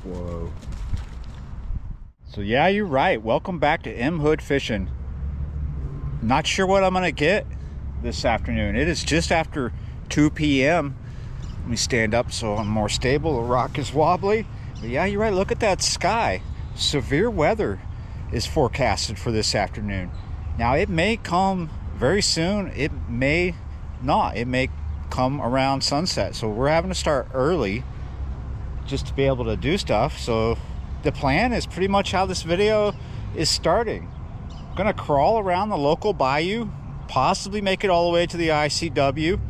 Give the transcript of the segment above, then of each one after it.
Whoa. So yeah, you're right. Welcome back to M Hood Fishing. Not sure what I'm gonna get this afternoon. It is just after 2 p.m. Let me stand up so I'm more stable. The rock is wobbly. But yeah, you're right. Look at that sky. Severe weather is forecasted for this afternoon. Now it may come very soon. It may not. It may come around sunset. So we're having to start early just to be able to do stuff. So the plan is pretty much how this video is starting. I'm gonna crawl around the local bayou, possibly make it all the way to the ICW,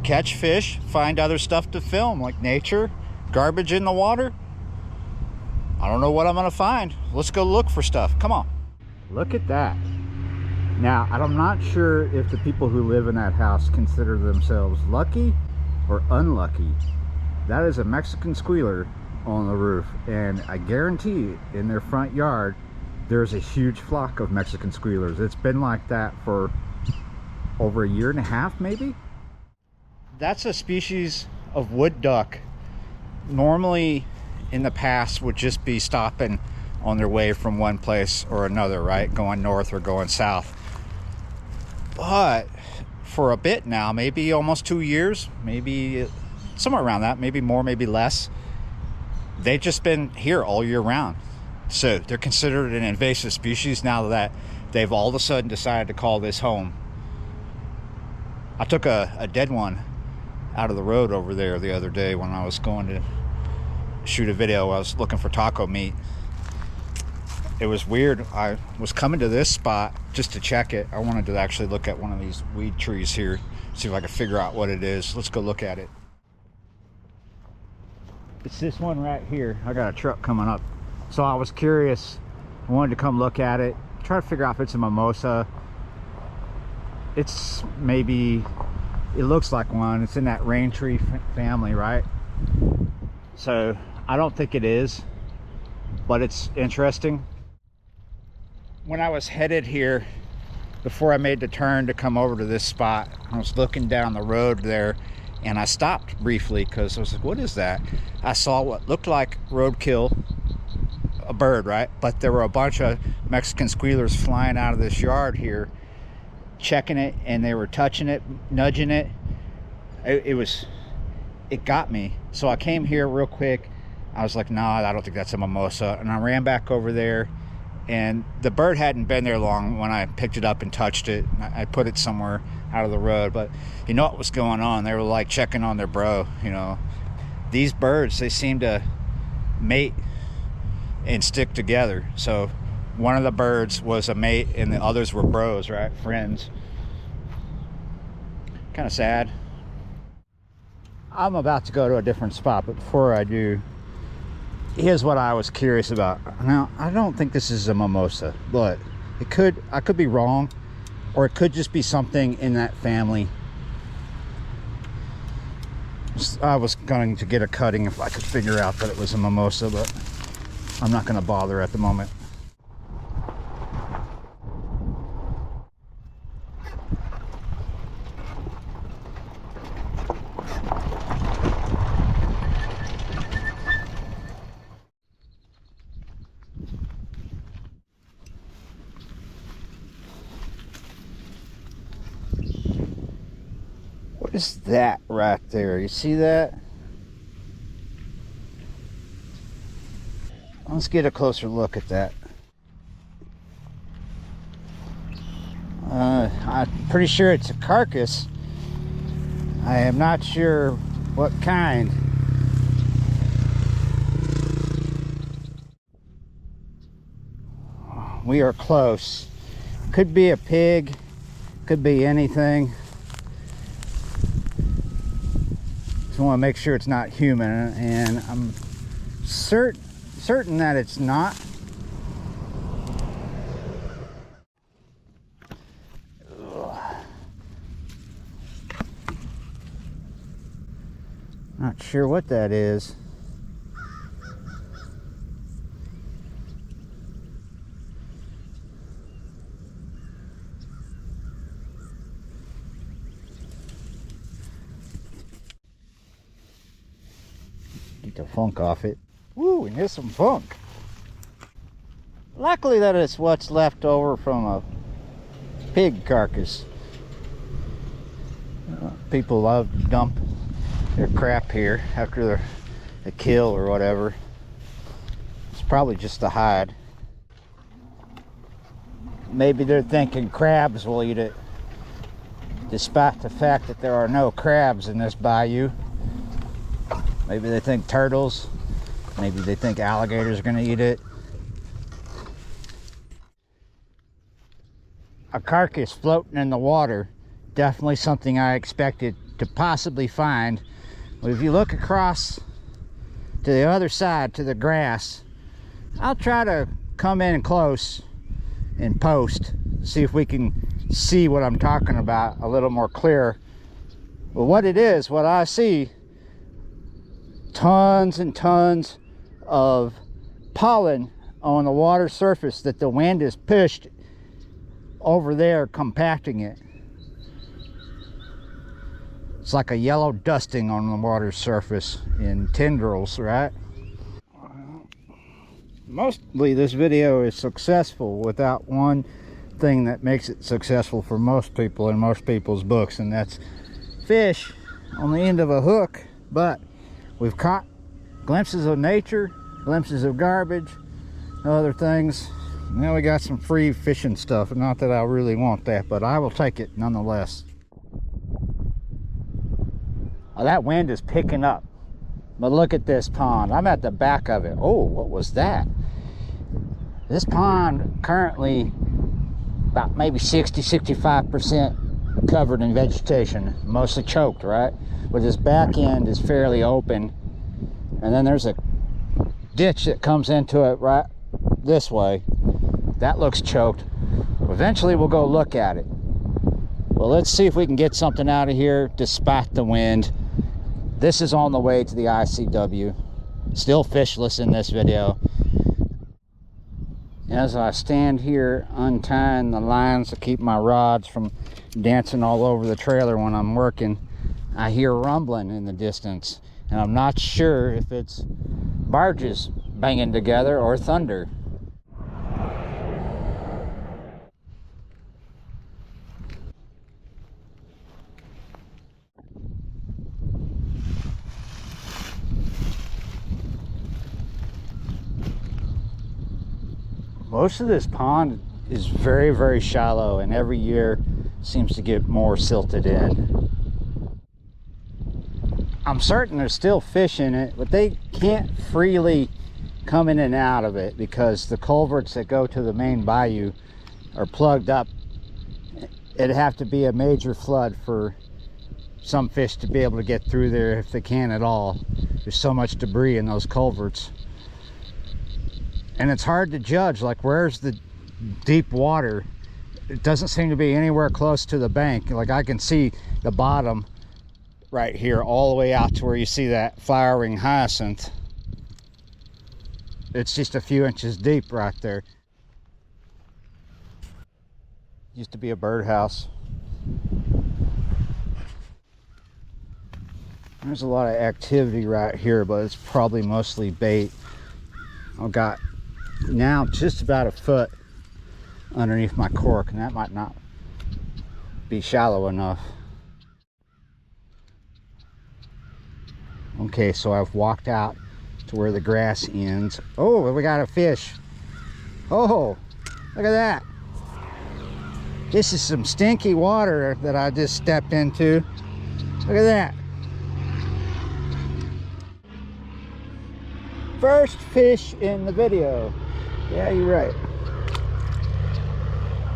catch fish, find other stuff to film like nature, garbage in the water. I don't know what I'm gonna find. Let's go look for stuff. Come on. Look at that. Now, I'm not sure if the people who live in that house consider themselves lucky or unlucky. That is a Mexican squealer on the roof, and I guarantee in their front yard there's a huge flock of Mexican squealers. It's been like that for over a year and a half, maybe. That's a species of wood duck. Normally in the past would just be stopping on their way from one place or another, right? Going north or going south. But for a bit now, maybe almost 2 years, maybe somewhere around that, maybe more, maybe less, they've just been here all year round. So they're considered an invasive species now that they've all of a sudden decided to call this home. I took a dead one out of the road over there the other day when I was going to shoot a video. I was looking for taco meat. It was weird. I was coming to this spot just to check it. I wanted to actually look at one of these weed trees here, see if I could figure out what it is. Let's go look at it. It's this one right here. I got a truck coming up. So I was curious. I wanted to come look at it, try to figure out if it's a mimosa. It's maybe, it looks like one. It's in that rain tree family, right? So I don't think it is, but it's interesting. When I was headed here, before I made the turn to come over to this spot, I was looking down the road there, and I stopped briefly because I was like, what is that? I saw what looked like roadkill, a bird, right? But there were a bunch of Mexican squealers flying out of this yard here, checking it, and they were touching it, nudging it. It got me. So I came here real quick. I was like, no, I don't think that's a mimosa. And I ran back over there, and the bird hadn't been there long when I picked it up and touched it. I put it somewhere out of the road, but you know what was going on? They were like checking on their bro. You know, these birds, they seem to mate and stick together. So one of the birds was a mate and the others were bros, right? Friends. Kind of sad. I'm about to go to a different spot, but before I do, here's what I was curious about. Now, I don't think this is a mimosa, but I could be wrong, or it could just be something in that family. I was going to get a cutting if I could figure out that it was a mimosa, but I'm not going to bother at the moment. What is that right there? You see that? Let's get a closer look at that. I'm pretty sure it's a carcass. I am not sure what kind. We are close. Could be a pig, could be anything. Just want to make sure it's not human, and I'm certain that it's not. Not sure what that is. Get the funk off it. Woo, and here's some funk. Luckily that is what's left over from a pig carcass. People love to dump their crap here after the kill or whatever. It's probably just the hide. Maybe they're thinking crabs will eat it, despite the fact that there are no crabs in this bayou. Maybe they think turtles. Maybe they think alligators are going to eat it. A carcass floating in the water, definitely something I expected to possibly find. But if you look across to the other side, to the grass, I'll try to come in close and post, see if we can see what I'm talking about a little more clear. But what it is, what I see, tons and tons of pollen on the water surface that the wind has pushed over there, compacting it. It's like a yellow dusting on the water surface in tendrils, right? Mostly this video is successful without one thing that makes it successful for most people in most people's books, and that's fish on the end of a hook. But we've caught glimpses of nature, glimpses of garbage, other things. Now we got some free fishing stuff. Not that I really want that, but I will take it nonetheless. Oh, that wind is picking up. But look at this pond. I'm at the back of it. Oh, what was that? This pond currently about maybe 60-65% covered in vegetation, mostly choked, right? But this back end is fairly open. And then there's a ditch that comes into it right this way. That looks choked. Eventually we'll go look at it. Well, let's see if we can get something out of here despite the wind. This is on the way to the ICW. Still fishless in this video. As I stand here untying the lines to keep my rods from dancing all over the trailer when I'm working, I hear rumbling in the distance. And I'm not sure if it's barges banging together or thunder. Most of this pond is very, very shallow, and every year seems to get more silted in. I'm certain there's still fish in it, but they can't freely come in and out of it because the culverts that go to the main bayou are plugged up. It'd have to be a major flood for some fish to be able to get through there, if they can at all. There's so much debris in those culverts. And it's hard to judge, like, where's the deep water? It doesn't seem to be anywhere close to the bank. Like, I can see the bottom right here all the way out to where you see that flowering hyacinth. It's just a few inches deep right there. Used to be a birdhouse. There's a lot of activity right here, but it's probably mostly bait. I've got now just about a foot underneath my cork, and that might not be shallow enough. Okay, so I've walked out to where the grass ends. Oh, we got a fish. Oh, look at that. This is some stinky water that I just stepped into. Look at that. First fish in the video. Yeah, you're right.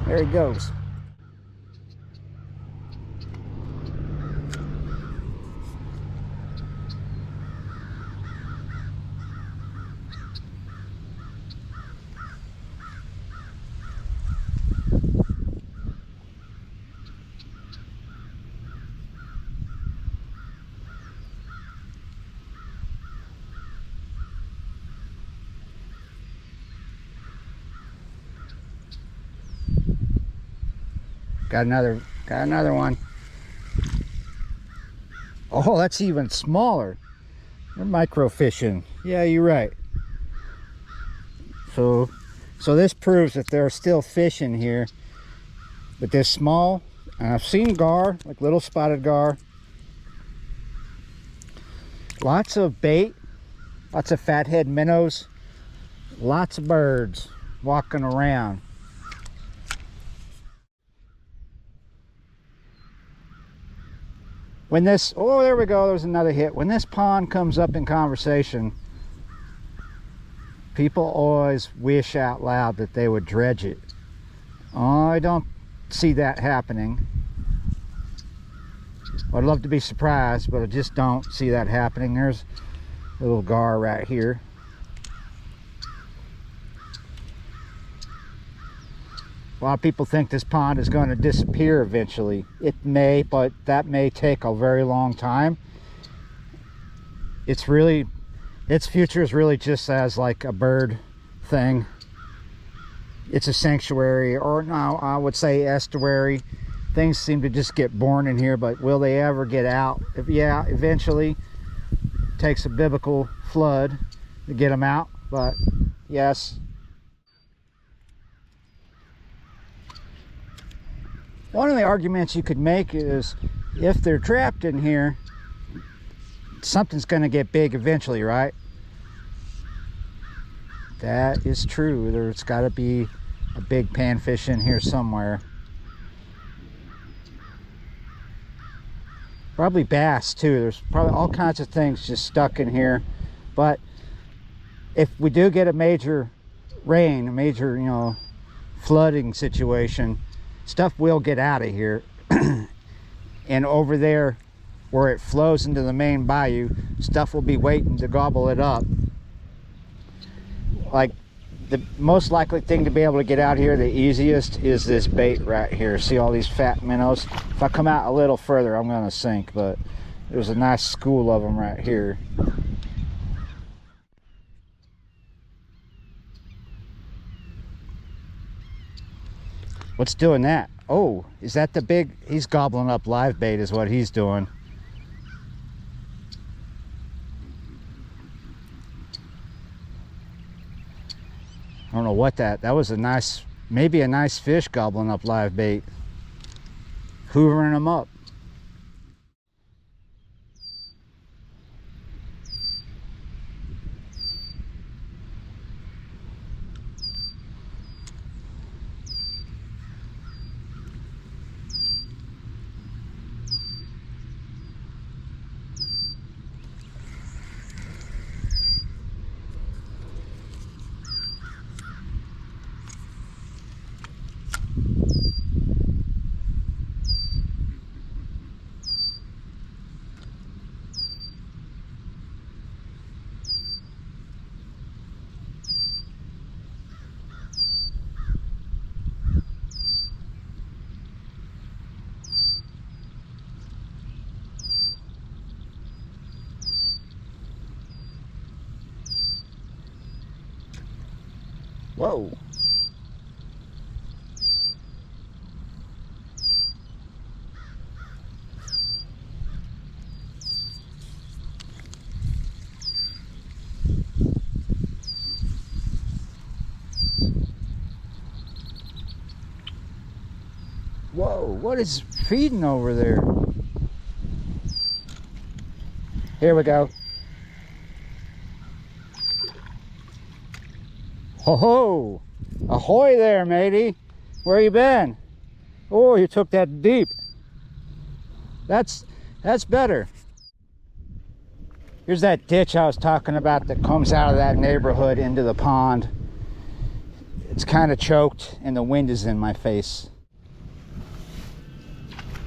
There he goes. Got another one. Oh, that's even smaller. They're micro fishing. Yeah, you're right. So this proves that there are still fish in here. But they're small, and I've seen gar, like little spotted gar. Lots of bait, lots of fathead minnows, lots of birds walking around. When this, oh, there we go, there's another hit. When this pond comes up in conversation, people always wish out loud that they would dredge it. Oh, I don't see that happening. I'd love to be surprised, but I just don't see that happening. There's a little gar right here. A lot of people think this pond is going to disappear eventually. It may, but that may take a very long time. Its future is really just as like a bird thing. It's a sanctuary, or no, I would say estuary. Things seem to just get born in here, but will they ever get out? Yeah, eventually. It takes a biblical flood to get them out, but yes. One of the arguments you could make is if they're trapped in here, something's going to get big eventually, right? That is true. There's got to be a big panfish in here somewhere. Probably bass too. There's probably all kinds of things just stuck in here. But if we do get a major rain, a major, flooding situation, stuff will get out of here. And over there where it flows into the main bayou, stuff will be waiting to gobble it up. Like the most likely thing to be able to get out here, the easiest, is this bait right here. See all these fat minnows? If I come out a little further, I'm going to sink, but there's a nice school of them right here. What's doing that? Oh, is that the big, he's gobbling up live bait is what he's doing. I don't know what that was a nice, maybe a nice fish gobbling up live bait. Hoovering them up. Whoa. Whoa, what is feeding over there? Here we go. Ho ho! Ahoy there, matey! Where you been? Oh, you took that deep. That's better. Here's that ditch I was talking about that comes out of that neighborhood into the pond. It's kind of choked and the wind is in my face.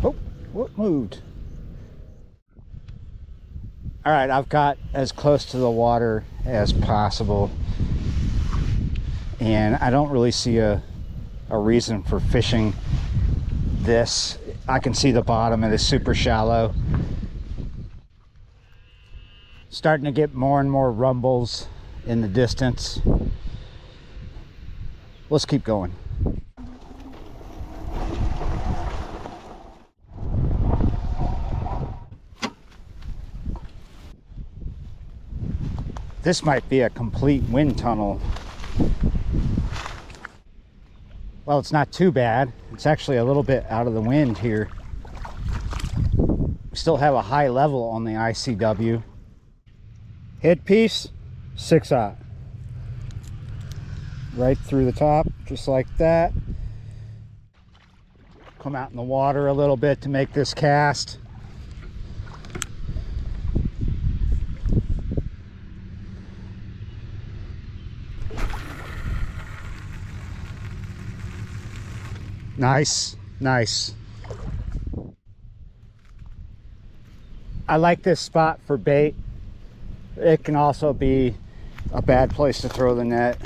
Oh, what moved? All right, I've got as close to the water as possible. And I don't really see a reason for fishing this. I can see the bottom, and it's super shallow. Starting to get more and more rumbles in the distance. Let's keep going. This might be a complete wind tunnel. Well, it's not too bad. It's actually a little bit out of the wind here. We still have a high level on the ICW. Headpiece, 6/0. Right through the top, just like that. Come out in the water a little bit to make this cast. Nice, nice. I like this spot for bait. It can also be a bad place to throw the net.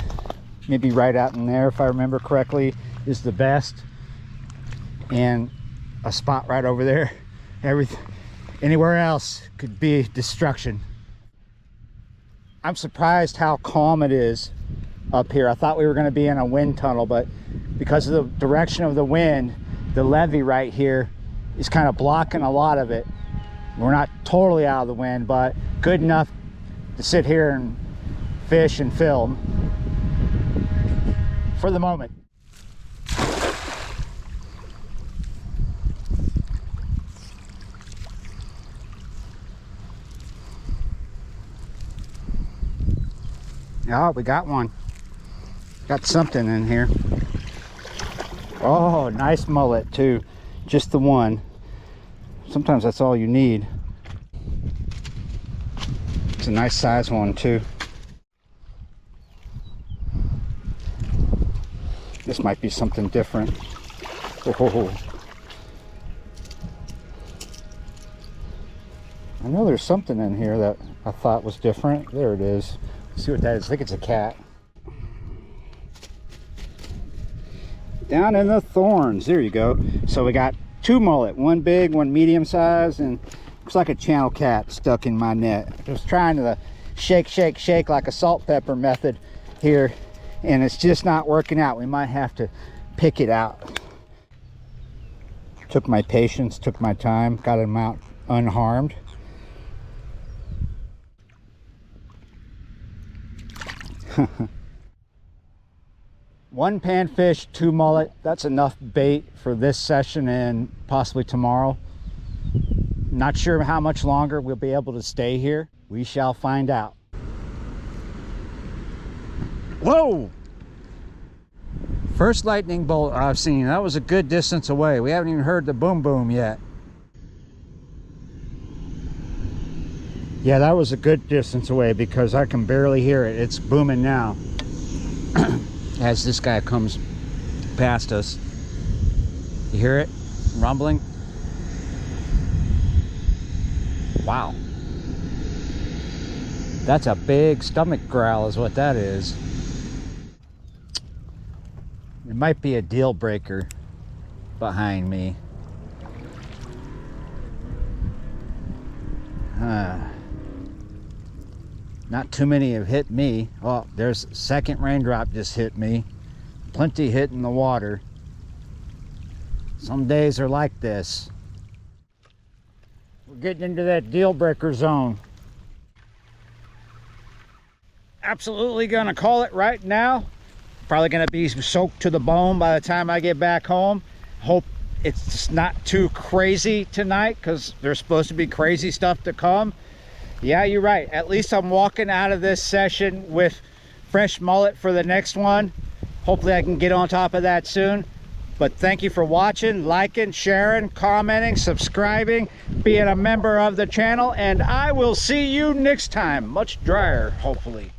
Maybe right out in there, if I remember correctly, is the best. And a spot right over there. Anywhere else could be destruction. I'm surprised how calm it is up here. I thought we were going to be in a wind tunnel, but because of the direction of the wind, the levee right here is kind of blocking a lot of it. We're not totally out of the wind, but good enough to sit here and fish and film for the moment. Oh, we got one. Got something in here. Oh, nice mullet too. Just the one. Sometimes that's all you need. It's a nice size one too. This might be something different. Oh. I know there's something in here that I thought was different. There it is. Let's see what that is. I think it's a cat. Down in the thorns. There you go. So we got two mullet, one big, one medium size, and looks like a channel cat stuck in my net. I was trying to shake like a salt pepper method here, and it's just not working out. We might have to pick it out. Took my patience, took my time, got him out unharmed. One panfish, two mullet. That's enough bait for this session and possibly tomorrow. Not sure how much longer we'll be able to stay here. We shall find out. Whoa! First lightning bolt I've seen. That was a good distance away. We haven't even heard the boom boom yet. Yeah, that was a good distance away because I can barely hear it. It's booming now. As this guy comes past us. You hear it rumbling? Wow. That's a big stomach growl is what that is. It might be a deal breaker behind me. Not too many have hit me. Oh, there's a second raindrop just hit me. Plenty hitting the water. Some days are like this. We're getting into that deal breaker zone. Absolutely gonna call it right now. Probably gonna be soaked to the bone by the time I get back home. Hope it's not too crazy tonight because there's supposed to be crazy stuff to come. Yeah, you're right. At least I'm walking out of this session with fresh mullet for the next one. Hopefully I can get on top of that soon. But thank you for watching, liking, sharing, commenting, subscribing, being a member of the channel, and I will see you next time. Much drier, hopefully.